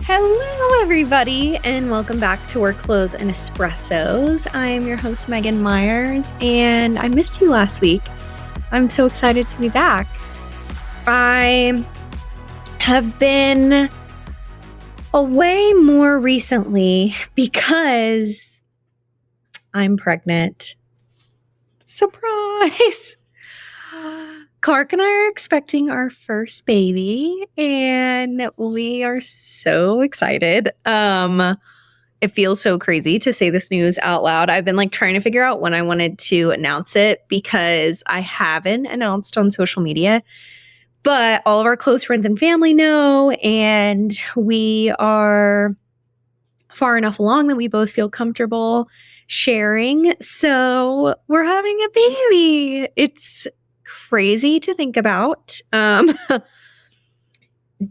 Hello, everybody, and welcome back to Workflows and Espressos. I am your host, Meaghan Myers, and I missed you last week. I'm so excited to be back. I have been away more recently because I'm pregnant. Surprise! Clark and I are expecting our first baby, and we are so excited. It feels so crazy to say this news out loud. I've been trying to figure out when I wanted to announce it because I haven't announced on social media, but all of our close friends and family know, and we are far enough along that we both feel comfortable sharing. So we're having a baby. It's crazy to think about.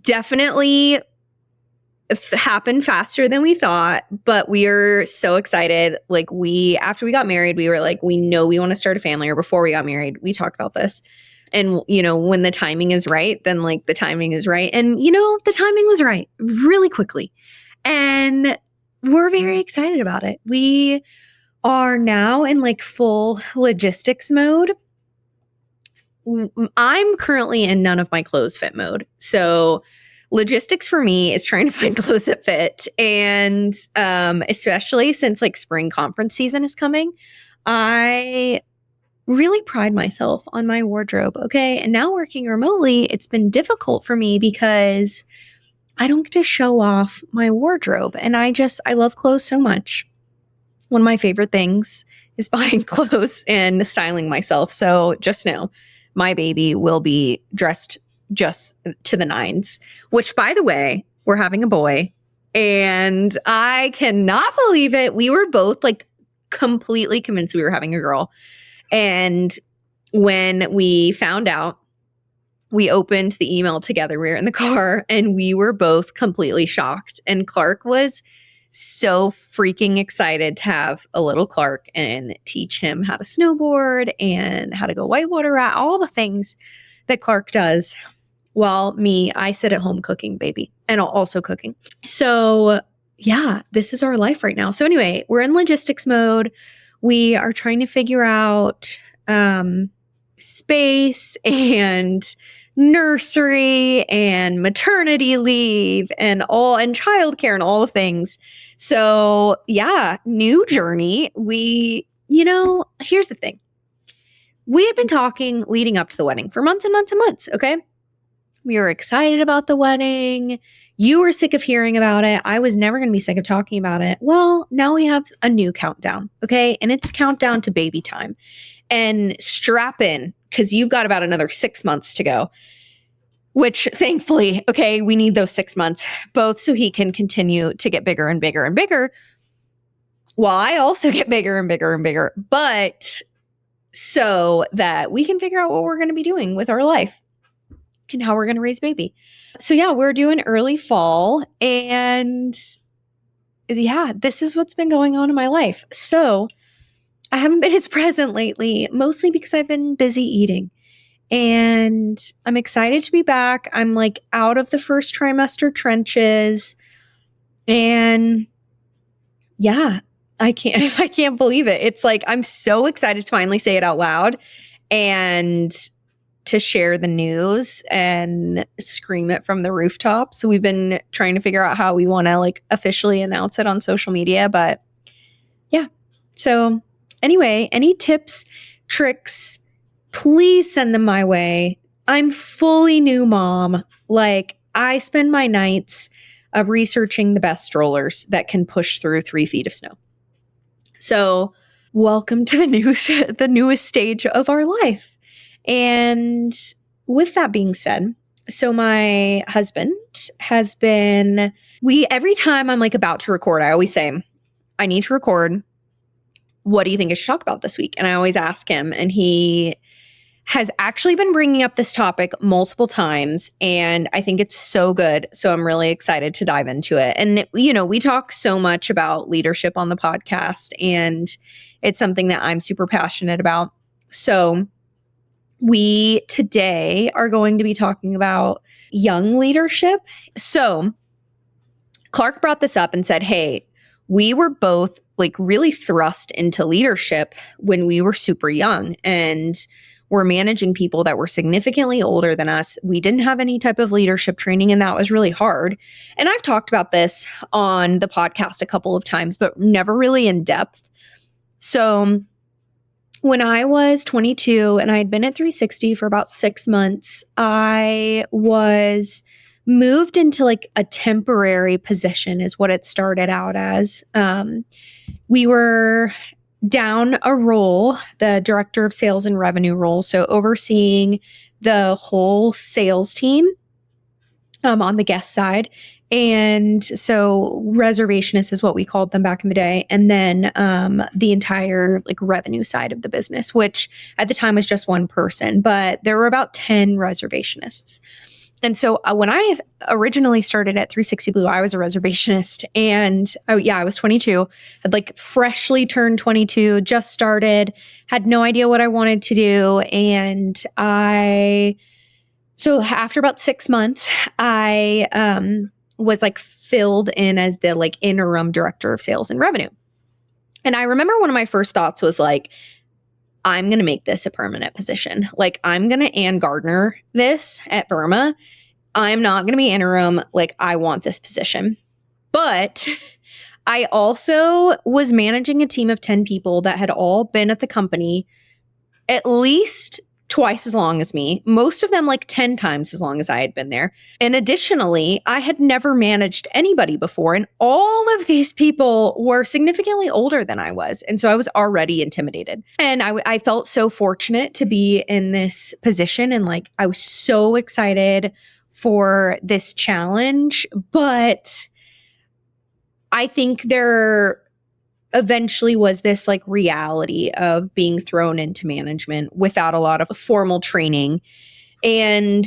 Definitely happened faster than we thought, but we are so excited. After we got married, we were we know we want to start a family, or before we got married, we talked about this. And, when the timing is right, then the timing is right. And, the timing was right really quickly. And we're very excited about it. We are now in full logistics mode. I'm currently in none of my clothes fit mode. So logistics for me is trying to find clothes that fit. And especially since spring conference season is coming, I really pride myself on my wardrobe. Okay. And now working remotely, it's been difficult for me because I don't get to show off my wardrobe. And I love clothes so much. One of my favorite things is buying clothes and styling myself. So just know, my baby will be dressed just to the nines, which, by the way, we're having a boy, and I cannot believe it. We were both completely convinced we were having a girl. And when we found out, we opened the email together. We were in the car and we were both completely shocked. And Clark was so freaking excited to have a little Clark and teach him how to snowboard and how to go whitewater raft, all the things that Clark does, while I sit at home cooking, baby, and also cooking. So yeah, this is our life right now. So anyway, we're in logistics mode. We are trying to figure out space and nursery and maternity leave and childcare and all the things. So yeah, new journey. Here's the thing. We had been talking leading up to the wedding for months and months and months. Okay. We were excited about the wedding. You were sick of hearing about it. I was never going to be sick of talking about it. Well, now we have a new countdown. Okay. And it's countdown to baby time. And strap in, because you've got about another 6 months to go, which thankfully, okay, we need those 6 months, both so he can continue to get bigger and bigger and bigger, while I also get bigger and bigger and bigger, but so that we can figure out what we're going to be doing with our life and how we're going to raise baby. So yeah, we're doing early fall, and yeah, this is what's been going on in my life. So I haven't been as present lately, mostly because I've been busy eating, and I'm excited to be back. I'm out of the first trimester trenches, and yeah, I can't believe it. It's I'm so excited to finally say it out loud and to share the news and scream it from the rooftop. So we've been trying to figure out how we want to officially announce it on social media, but yeah. So anyway, any tips, tricks, please send them my way. I'm fully new mom. I spend my nights of researching the best strollers that can push through 3 feet of snow. So welcome to the newest stage of our life. And with that being said, so my husband has been, every time I'm about to record, I always say, I need to record. What do you think I should talk about this week? And I always ask him, and he has actually been bringing up this topic multiple times, and I think it's so good. So I'm really excited to dive into it. And, we talk so much about leadership on the podcast, and it's something that I'm super passionate about. So we today are going to be talking about young leadership. So Clark brought this up and said, hey, we were both like really thrust into leadership when we were super young, and we're managing people that were significantly older than us. We didn't have any type of leadership training, and that was really hard. And I've talked about this on the podcast a couple of times, but never really in depth. So when I was 22 and I had been at 360 for about 6 months, I was moved into like a temporary position is what it started out as. We were down a role, the director of sales and revenue role. So overseeing the whole sales team on the guest side. And so reservationists is what we called them back in the day. And then the entire like revenue side of the business, which at the time was just one person, but there were about 10 reservationists. And so when I originally started at 360 Blue, I was a reservationist, and I was 22, had like freshly turned 22, just started, had no idea what I wanted to do. And so after about 6 months, I was like filled in as the like interim director of sales and revenue. And I remember one of my first thoughts was like, I'm going to make this a permanent position. Like, I'm going to Ann Gardner this at Burma. I'm not going to be interim. Like, I want this position. But I also was managing a team of 10 people that had all been at the company at least twice as long as me, most of them like 10 times as long as I had been there. And additionally, I had never managed anybody before, and all of these people were significantly older than I was. And so I was already intimidated. And I felt so fortunate to be in this position, and like I was so excited for this challenge. But I think there eventually was this like reality of being thrown into management without a lot of formal training. And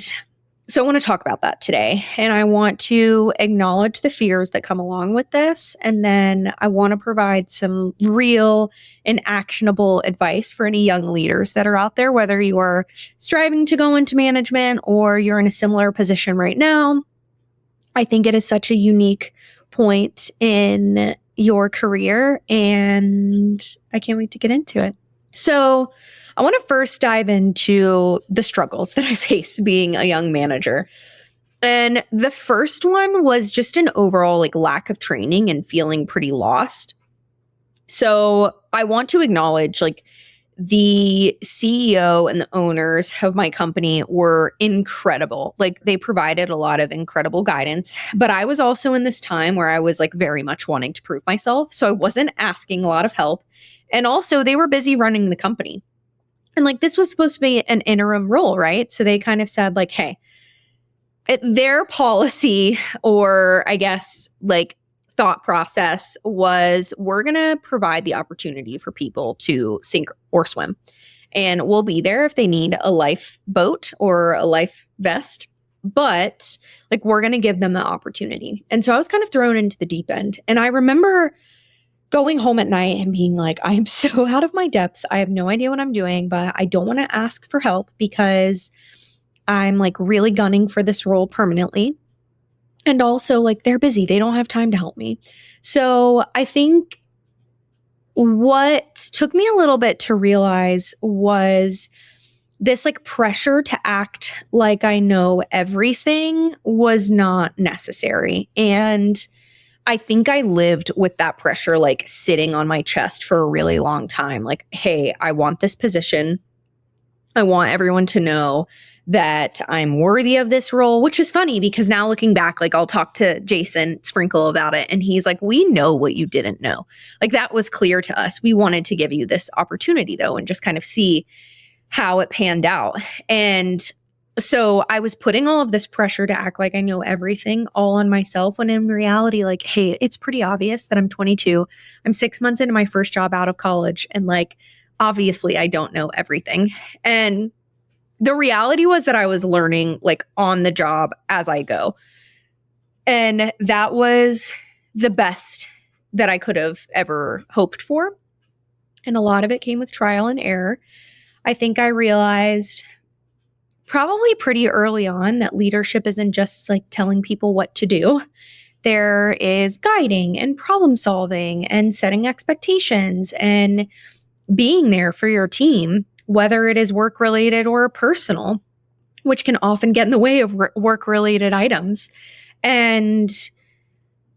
so I want to talk about that today. And I want to acknowledge the fears that come along with this. And then I want to provide some real and actionable advice for any young leaders that are out there, whether you are striving to go into management or you're in a similar position right now. I think it is such a unique point in your career, and I can't wait to get into it. So I want to first dive into the struggles that I face being a young manager. And the first one was just an overall like lack of training and feeling pretty lost. So I want to acknowledge like the CEO and the owners of my company were incredible. Like, they provided a lot of incredible guidance, but I was also in this time where I was like very much wanting to prove myself. So I wasn't asking a lot of help. And also they were busy running the company. And like, this was supposed to be an interim role, right? So they kind of said like, hey, their policy, or I guess like thought process was, we're going to provide the opportunity for people to sink or swim. And we'll be there if they need a lifeboat or a life vest. But like, we're going to give them the opportunity. And so I was kind of thrown into the deep end. And I remember going home at night and being like, I'm so out of my depths. I have no idea what I'm doing, but I don't want to ask for help because I'm like really gunning for this role permanently. And also like, they're busy. They don't have time to help me. So I think what took me a little bit to realize was this like pressure to act like I know everything was not necessary. And I think I lived with that pressure like sitting on my chest for a really long time. Like, hey, I want this position. I want everyone to know that I'm worthy of this role, which is funny because now looking back, like I'll talk to Jason Sprinkle about it, and he's like, we know what you didn't know. Like, that was clear to us. We wanted to give you this opportunity though, and just kind of see how it panned out. And so I was putting all of this pressure to act like I know everything all on myself, when in reality, like, hey, it's pretty obvious that I'm 22. I'm 6 months into my first job out of college. And like, obviously I don't know everything. And the reality was that I was learning like on the job as I go. And that was the best that I could have ever hoped for. And a lot of it came with trial and error. I think I realized probably pretty early on that leadership isn't just like telling people what to do. there is guiding and problem solving and setting expectations and being there for your team, whether it is work related or personal, which can often get in the way of work related items. And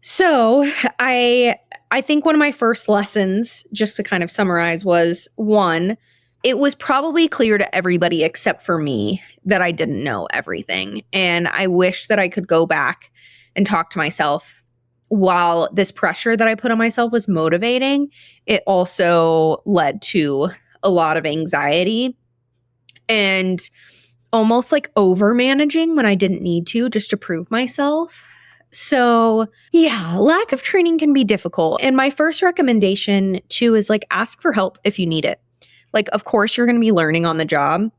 so I think one of my first lessons, just to kind of summarize, was one, it was probably clear to everybody except for me that I didn't know everything. And I wish that I could go back and talk to myself. While this pressure that I put on myself was motivating, it also led to a lot of anxiety and almost like over managing when I didn't need to, just to prove myself. So yeah, lack of training can be difficult. And my first recommendation too is like ask for help if you need it. Like, of course, you're going to be learning on the job.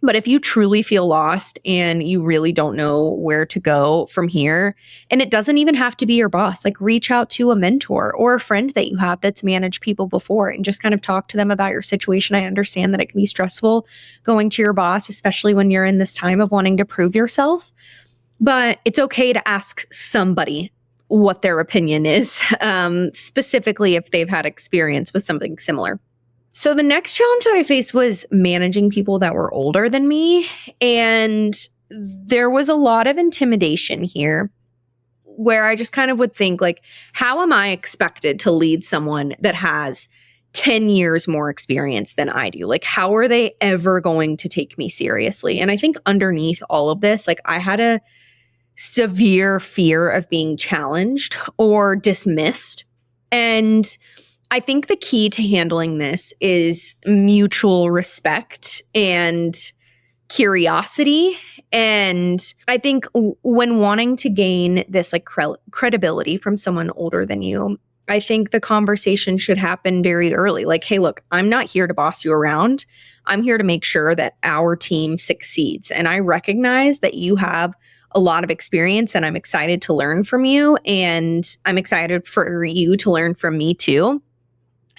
But if you truly feel lost and you really don't know where to go from here, and it doesn't even have to be your boss, like reach out to a mentor or a friend that you have that's managed people before and just kind of talk to them about your situation. I understand that it can be stressful going to your boss, especially when you're in this time of wanting to prove yourself. But it's okay to ask somebody what their opinion is, specifically if they've had experience with something similar. So the next challenge that I faced was managing people that were older than me. And there was a lot of intimidation here where I just kind of would think like, how am I expected to lead someone that has 10 years more experience than I do? Like, how are they ever going to take me seriously? And I think underneath all of this, like I had a severe fear of being challenged or dismissed. And I think the key to handling this is mutual respect and curiosity. And I think when wanting to gain this like credibility from someone older than you, I think the conversation should happen very early. Like, hey, look, I'm not here to boss you around. I'm here to make sure that our team succeeds. And I recognize that you have a lot of experience and I'm excited to learn from you. And I'm excited for you to learn from me too.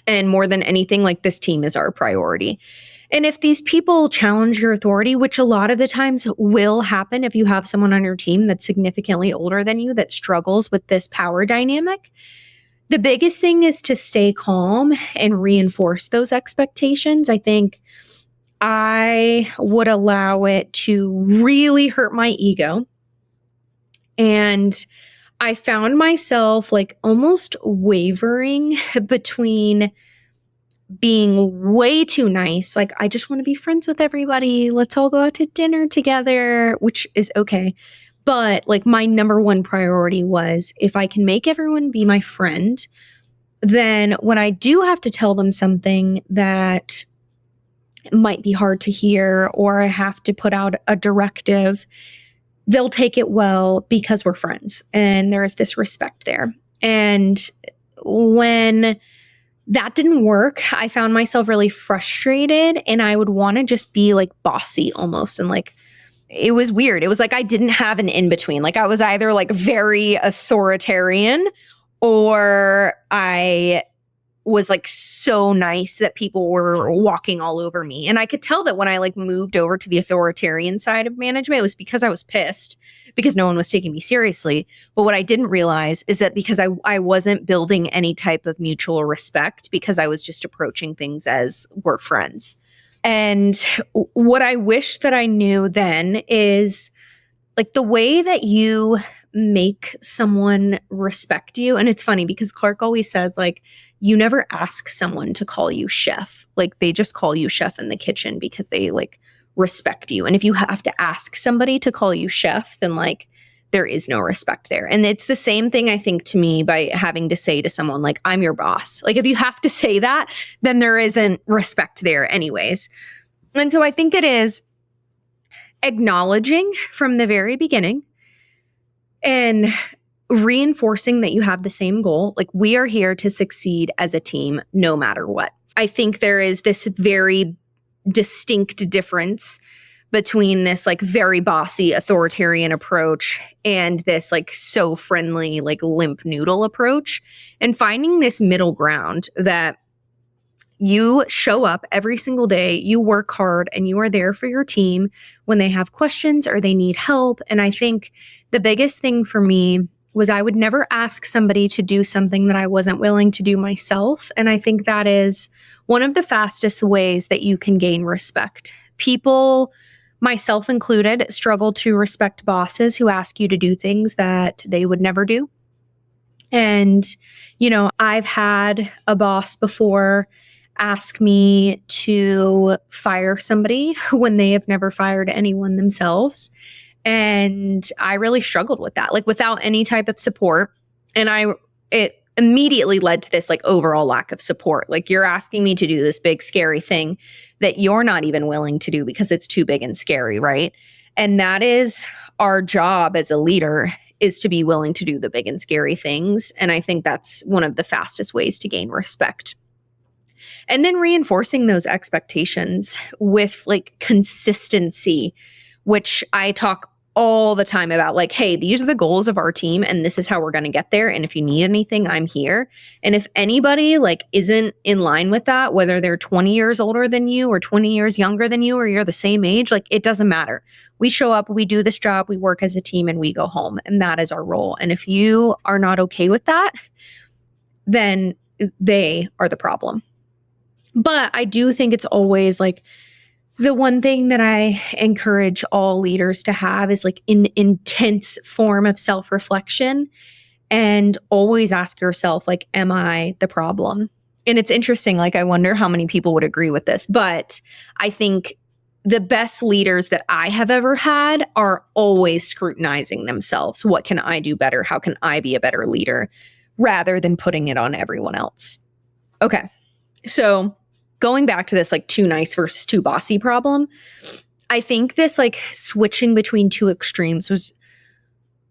And more than anything, like this team is our priority. And if these people challenge your authority, which a lot of the times will happen if you have someone on your team that's significantly older than you that struggles with this power dynamic, the biggest thing is to stay calm and reinforce those expectations. I think I would allow it to really hurt my ego. And I found myself like almost wavering between being way too nice. Like, I just want to be friends with everybody. Let's all go out to dinner together, which is okay. But like my number one priority was if I can make everyone be my friend, then when I do have to tell them something that might be hard to hear or I have to put out a directive, they'll take it well because we're friends and there is this respect there. And when that didn't work, I found myself really frustrated and I would want to just be like bossy almost. And like, it was weird. It was like I didn't have an in between. Like I was either like very authoritarian or I was like so nice that people were walking all over me. And I could tell that when I like moved over to the authoritarian side of management, it was because I was pissed because no one was taking me seriously. But what I didn't realize is that because I wasn't building any type of mutual respect because I was just approaching things as we're friends. And what I wish that I knew then is like the way that you make someone respect you. And it's funny because Clark always says like, you never ask someone to call you chef. Like they just call you chef in the kitchen because they like respect you. And if you have to ask somebody to call you chef, then like there is no respect there. And it's the same thing, I think, to me by having to say to someone like, I'm your boss. Like if you have to say that, then there isn't respect there anyways. And so I think it is acknowledging from the very beginning and reinforcing that you have the same goal. Like we are here to succeed as a team no matter what. I think there is this very distinct difference between this like very bossy authoritarian approach and this like so friendly like limp noodle approach, and finding this middle ground that you show up every single day, you work hard, and you are there for your team when they have questions or they need help. And I think the biggest thing for me was I would never ask somebody to do something that I wasn't willing to do myself. And I think that is one of the fastest ways that you can gain respect. People, myself included, struggle to respect bosses who ask you to do things that they would never do. And, I've had a boss before ask me to fire somebody when they have never fired anyone themselves. And I really struggled with that, like without any type of support. And it immediately led to this like overall lack of support. Like, you're asking me to do this big, scary thing that you're not even willing to do because it's too big and scary, right? And that is our job as a leader, is to be willing to do the big and scary things. And I think that's one of the fastest ways to gain respect. And then reinforcing those expectations with like consistency, which I talk all the time about, like, hey, these are the goals of our team and this is how we're going to get there. And if you need anything, I'm here. And if anybody like isn't in line with that, whether they're 20 years older than you or 20 years younger than you, or you're the same age, like it doesn't matter. We show up, we do this job, we work as a team, and we go home. And that is our role. And if you are not okay with that, then they are the problem. But I do think it's always like, the one thing that I encourage all leaders to have is like an intense form of self-reflection, and always ask yourself, like, am I the problem? And it's interesting, like, I wonder how many people would agree with this, but I think the best leaders that I have ever had are always scrutinizing themselves. What can I do better? How can I be a better leader? Rather than putting it on everyone else. Okay. So going back to this like too nice versus too bossy problem, I think this like switching between two extremes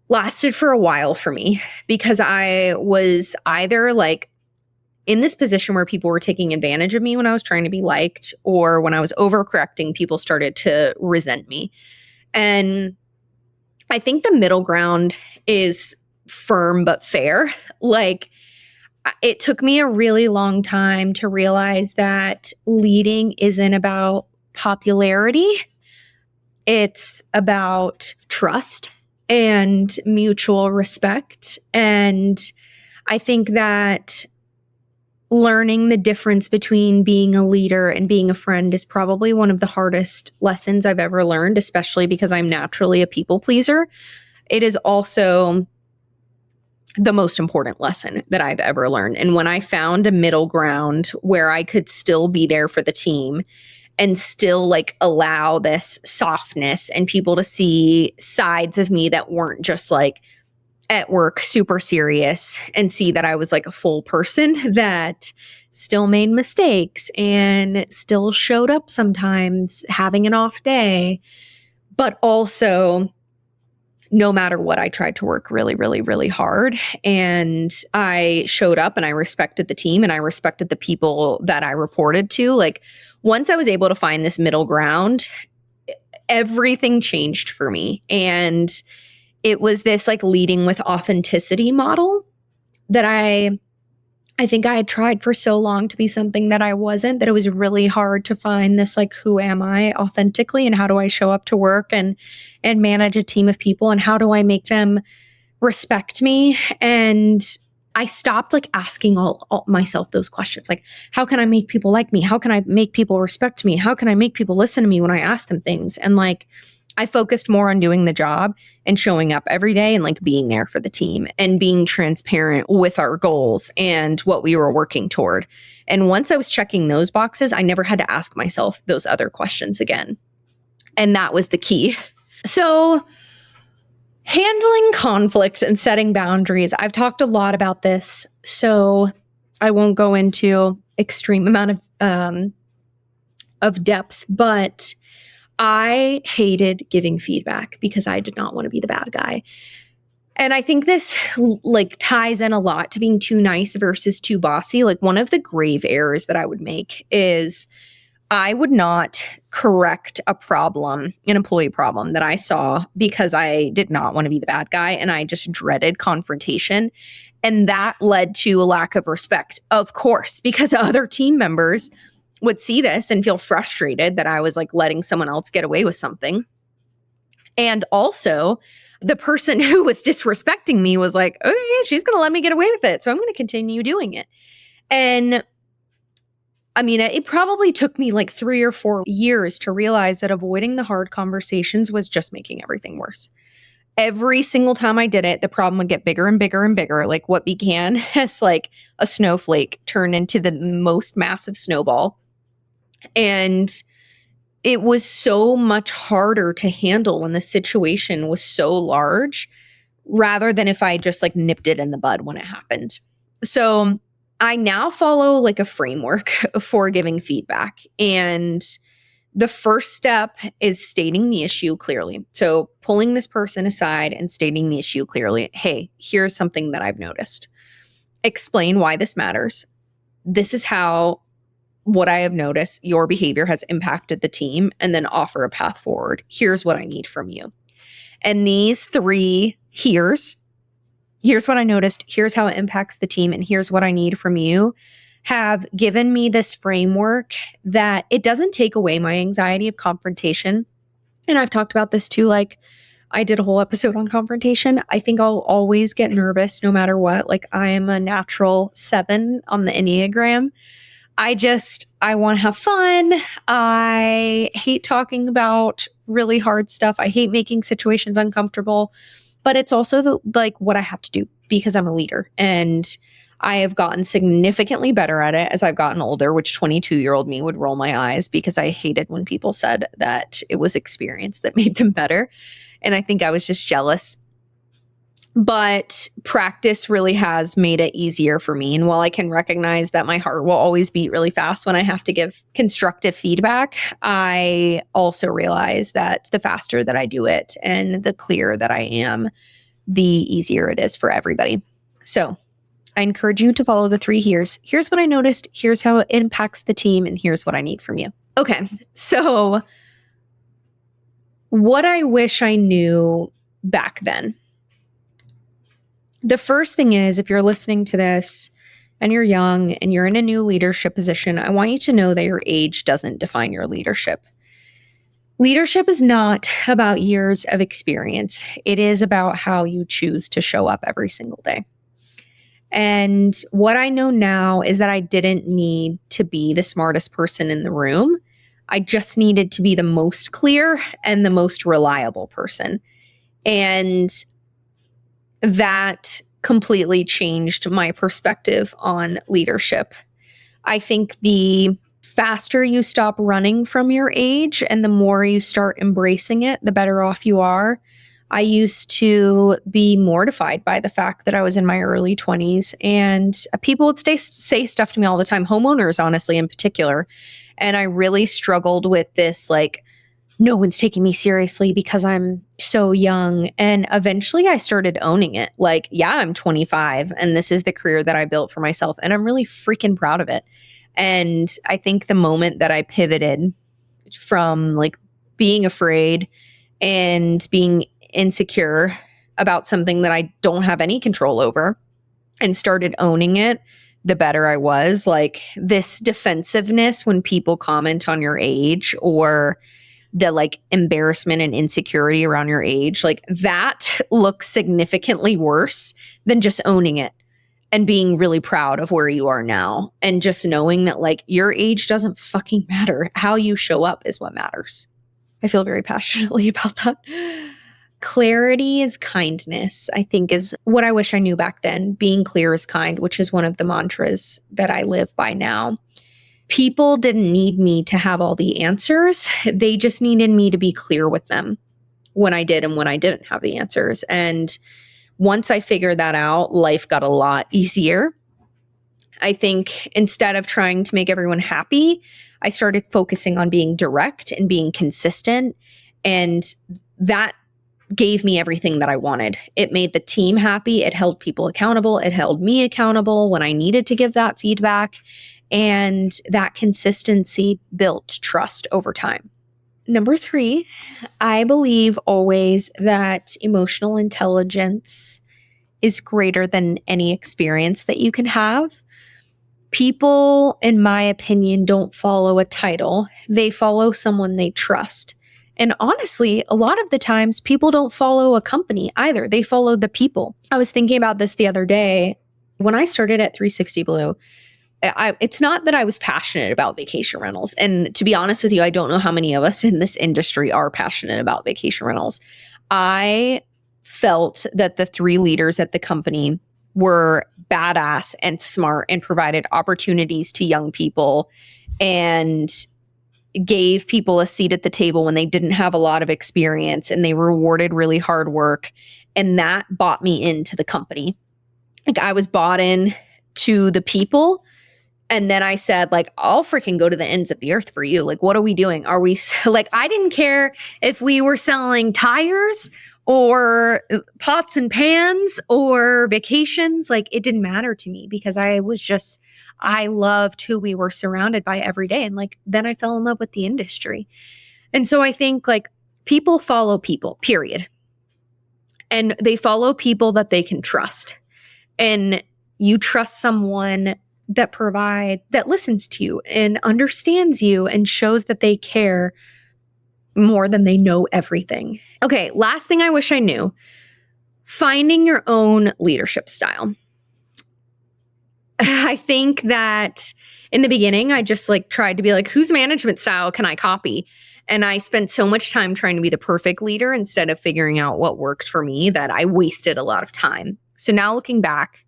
lasted for a while for me, because I was either like in this position where people were taking advantage of me when I was trying to be liked, or when I was overcorrecting, people started to resent me. And I think the middle ground is firm but fair. Like, it took me a really long time to realize that leading isn't about popularity. It's about trust and mutual respect. And I think that learning the difference between being a leader and being a friend is probably one of the hardest lessons I've ever learned, especially because I'm naturally a people pleaser. It is also the most important lesson that I've ever learned. And when I found a middle ground where I could still be there for the team and still like allow this softness and people to see sides of me that weren't just like at work super serious, and see that I was like a full person that still made mistakes and still showed up sometimes having an off day, but also no matter what, I tried to work really, really, really hard. And I showed up and I respected the team and I respected the people that I reported to. Like, once I was able to find this middle ground, everything changed for me. And it was this like leading with authenticity model that I think I had tried for so long to be something that I wasn't, that it was really hard to find this like, who am I authentically, and how do I show up to work and manage a team of people, and how do I make them respect me? And I stopped like asking all myself those questions. Like, how can I make people like me? How can I make people respect me? How can I make people listen to me when I ask them things? And like, I focused more on doing the job and showing up every day and like being there for the team and being transparent with our goals and what we were working toward. And once I was checking those boxes, I never had to ask myself those other questions again. And that was the key. So handling conflict and setting boundaries, I've talked a lot about this, so I won't go into extreme amount of depth, but I hated giving feedback because I did not want to be the bad guy. And I think this like ties in a lot to being too nice versus too bossy. Like, one of the grave errors that I would make is I would not correct a problem, an employee problem that I saw, because I did not want to be the bad guy and I just dreaded confrontation. And that led to a lack of respect, of course, because other team members would see this and feel frustrated that I was like letting someone else get away with something. And also, the person who was disrespecting me was like, okay, she's going to let me get away with it. So I'm going to continue doing it. And I mean, it probably took me like 3 or 4 years to realize that avoiding the hard conversations was just making everything worse. Every single time I did it, the problem would get bigger and bigger and bigger. Like what began as like a snowflake turned into the most massive snowball. And it was so much harder to handle when the situation was so large rather than if I just like nipped it in the bud when it happened. So I now follow like a framework for giving feedback. And the first step is stating the issue clearly. So pulling this person aside and stating the issue clearly. Hey, here's something that I've noticed. Explain why this matters. This is how what I have noticed, your behavior has impacted the team, and then offer a path forward. Here's what I need from you. And these 3 here's what I noticed, here's how it impacts the team, and here's what I need from you, have given me this framework that it doesn't take away my anxiety of confrontation. And I've talked about this too, like I did a whole episode on confrontation. I think I'll always get nervous no matter what. Like I am a natural 7 on the Enneagram. I want to have fun. I hate talking about really hard stuff. I hate making situations uncomfortable, but it's also like what I have to do because I'm a leader, and I have gotten significantly better at it as I've gotten older, which 22-year-old me would roll my eyes because I hated when people said that it was experience that made them better. And I think I was just jealous. But practice really has made it easier for me. And while I can recognize that my heart will always beat really fast when I have to give constructive feedback, I also realize that the faster that I do it and the clearer that I am, the easier it is for everybody. So I encourage you to follow the 3 here's. Here's what I noticed. Here's how it impacts the team. And here's what I need from you. Okay. So what I wish I knew back then. The first thing is, if you're listening to this and you're young and you're in a new leadership position, I want you to know that your age doesn't define your leadership. Leadership is not about years of experience. It is about how you choose to show up every single day. And what I know now is that I didn't need to be the smartest person in the room. I just needed to be the most clear and the most reliable person. And that completely changed my perspective on leadership. I think the faster you stop running from your age and the more you start embracing it, the better off you are. I used to be mortified by the fact that I was in my early 20s, and people would say stuff to me all the time, homeowners, honestly, in particular. And I really struggled with this, like, no one's taking me seriously because I'm so young. And eventually I started owning it. Like, yeah, I'm 25 and this is the career that I built for myself. And I'm really freaking proud of it. And I think the moment that I pivoted from like being afraid and being insecure about something that I don't have any control over and started owning it, the better I was. Like this defensiveness when people comment on your age, or the like embarrassment and insecurity around your age, like that looks significantly worse than just owning it and being really proud of where you are now. And just knowing that like your age doesn't fucking matter. How you show up is what matters. I feel very passionately about that. Clarity is kindness, I think, is what I wish I knew back then. Being clear is kind, which is one of the mantras that I live by now. People didn't need me to have all the answers. They just needed me to be clear with them when I did and when I didn't have the answers. And once I figured that out, life got a lot easier. I think instead of trying to make everyone happy, I started focusing on being direct and being consistent. And that gave me everything that I wanted. It made the team happy. It held people accountable. It held me accountable when I needed to give that feedback. And that consistency built trust over time. Number 3, I believe always that emotional intelligence is greater than any experience that you can have. People, in my opinion, don't follow a title. They follow someone they trust. And honestly, a lot of the times people don't follow a company either. They follow the people. I was thinking about this the other day. When I started at 360 Blue, it's not that I was passionate about vacation rentals. And to be honest with you, I don't know how many of us in this industry are passionate about vacation rentals. I felt that the 3 leaders at the company were badass and smart and provided opportunities to young people and gave people a seat at the table when they didn't have a lot of experience, and they rewarded really hard work. And that bought me into the company. Like, I was bought in to the people. And then I said, like, I'll freaking go to the ends of the earth for you. Like, what are we doing? Are we like, I didn't care if we were selling tires or pots and pans or vacations. Like, it didn't matter to me because I loved who we were surrounded by every day. And like, then I fell in love with the industry. And so I think like people follow people, period. And they follow people that they can trust. And you trust someone that listens to you and understands you and shows that they care more than they know everything. Okay, last thing I wish I knew, finding your own leadership style. I think that in the beginning, I just like tried to be like, whose management style can I copy? And I spent so much time trying to be the perfect leader instead of figuring out what worked for me that I wasted a lot of time. So now looking back,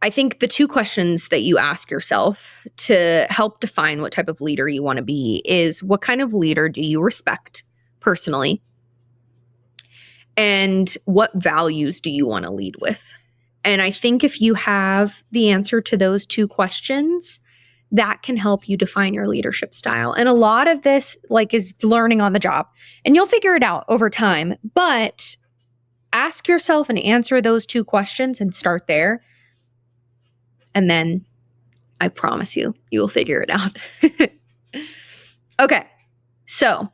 I think the 2 questions that you ask yourself to help define what type of leader you want to be is, what kind of leader do you respect personally? And what values do you want to lead with? And I think if you have the answer to those 2 questions, that can help you define your leadership style. And a lot of this like is learning on the job, and you'll figure it out over time. But ask yourself and answer those 2 questions and start there. And then I promise you, you will figure it out. Okay. So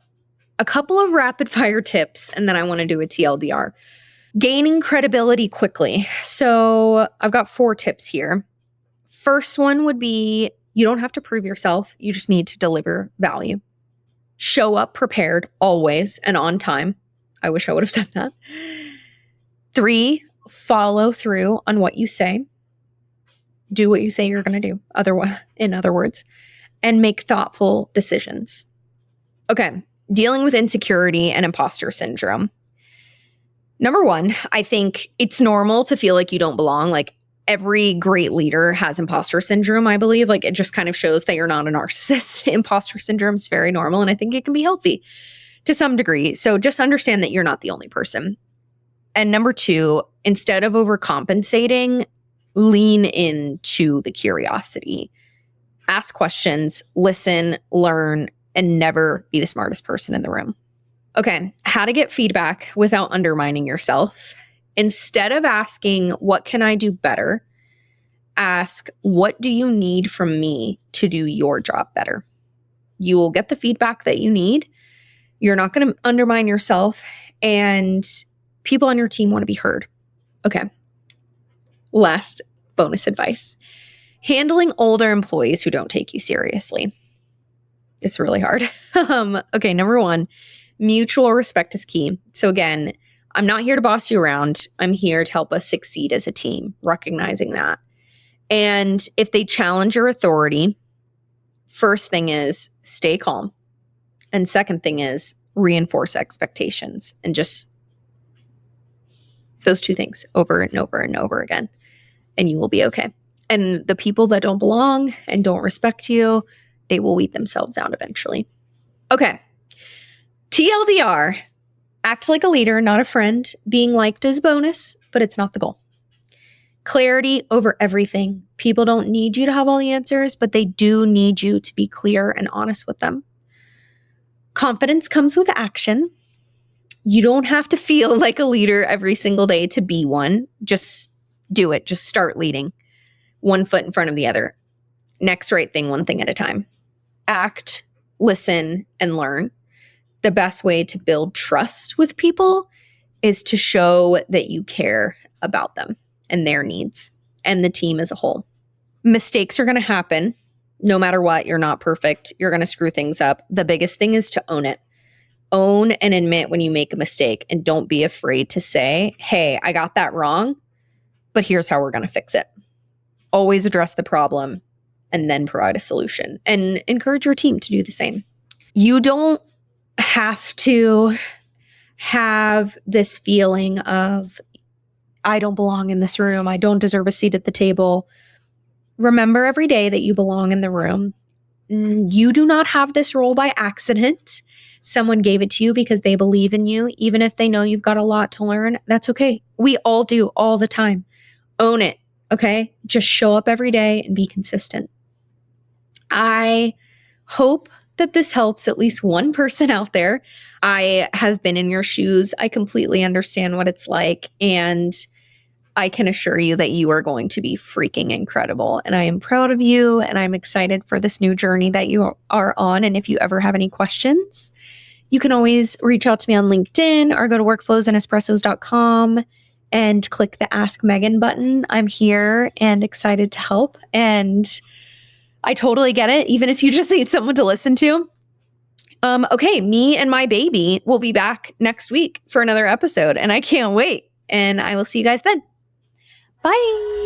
a couple of rapid fire tips, and then I want to do a TLDR. Gaining credibility quickly. So I've got 4 tips here. First one would be, you don't have to prove yourself. You just need to deliver value. Show up prepared always and on time. I wish I would have done that. 3, follow through on what you say. Do what you say you're going to do. In other words, and make thoughtful decisions. Okay. Dealing with insecurity and imposter syndrome. Number 1, I think it's normal to feel like you don't belong. Like, every great leader has imposter syndrome, I believe. Like, it just kind of shows that you're not a narcissist. Imposter syndrome is very normal, and I think it can be healthy to some degree. So just understand that you're not the only person. And number 2, instead of overcompensating, lean into the curiosity. Ask questions, listen, learn, and never be the smartest person in the room. Okay, how to get feedback without undermining yourself. Instead of asking, what can I do better? Ask, what do you need from me to do your job better? You will get the feedback that you need. You're not going to undermine yourself, and people on your team want to be heard. Okay. Last bonus advice. Handling older employees who don't take you seriously. It's really hard. Okay, number 1, mutual respect is key. So again, I'm not here to boss you around. I'm here to help us succeed as a team, recognizing that. And if they challenge your authority, first thing is stay calm. And second thing is reinforce expectations, and just those 2 things over and over and over again, and you will be okay. And the people that don't belong and don't respect you, they will weed themselves out eventually. Okay. TLDR, act like a leader, not a friend. Being liked is bonus, but it's not the goal. Clarity over everything. People don't need you to have all the answers, but they do need you to be clear and honest with them. Confidence comes with action. You don't have to feel like a leader every single day to be one. Just do it. Just start leading. 1 foot in front of the other. Next right thing, 1 thing at a time. Act, listen, and learn. The best way to build trust with people is to show that you care about them and their needs and the team as a whole. Mistakes are going to happen. No matter what, you're not perfect. You're going to screw things up. The biggest thing is to own it. own and admit when you make a mistake, and don't be afraid to say, hey, I got that wrong, but here's how we're going to fix it. Always address the problem and then provide a solution, and encourage your team to do the same. You don't have to have this feeling of, I don't belong in this room. I don't deserve a seat at the table. Remember every day that you belong in the room. You do not have this role by accident. Someone gave it to you because they believe in you. Even if they know you've got a lot to learn, that's okay. We all do all the time. Own it, okay? Just show up every day and be consistent. I hope that this helps at least one person out there. I have been in your shoes. I completely understand what it's like. And I can assure you that you are going to be freaking incredible. And I am proud of you. And I'm excited for this new journey that you are on. And if you ever have any questions, you can always reach out to me on LinkedIn or go to workflowsandespressos.com and click the Ask Meaghan button. I'm here and excited to help. And I totally get it, even if you just need someone to listen to. Okay, me and my baby will be back next week for another episode, and I can't wait. And I will see you guys then. Bye.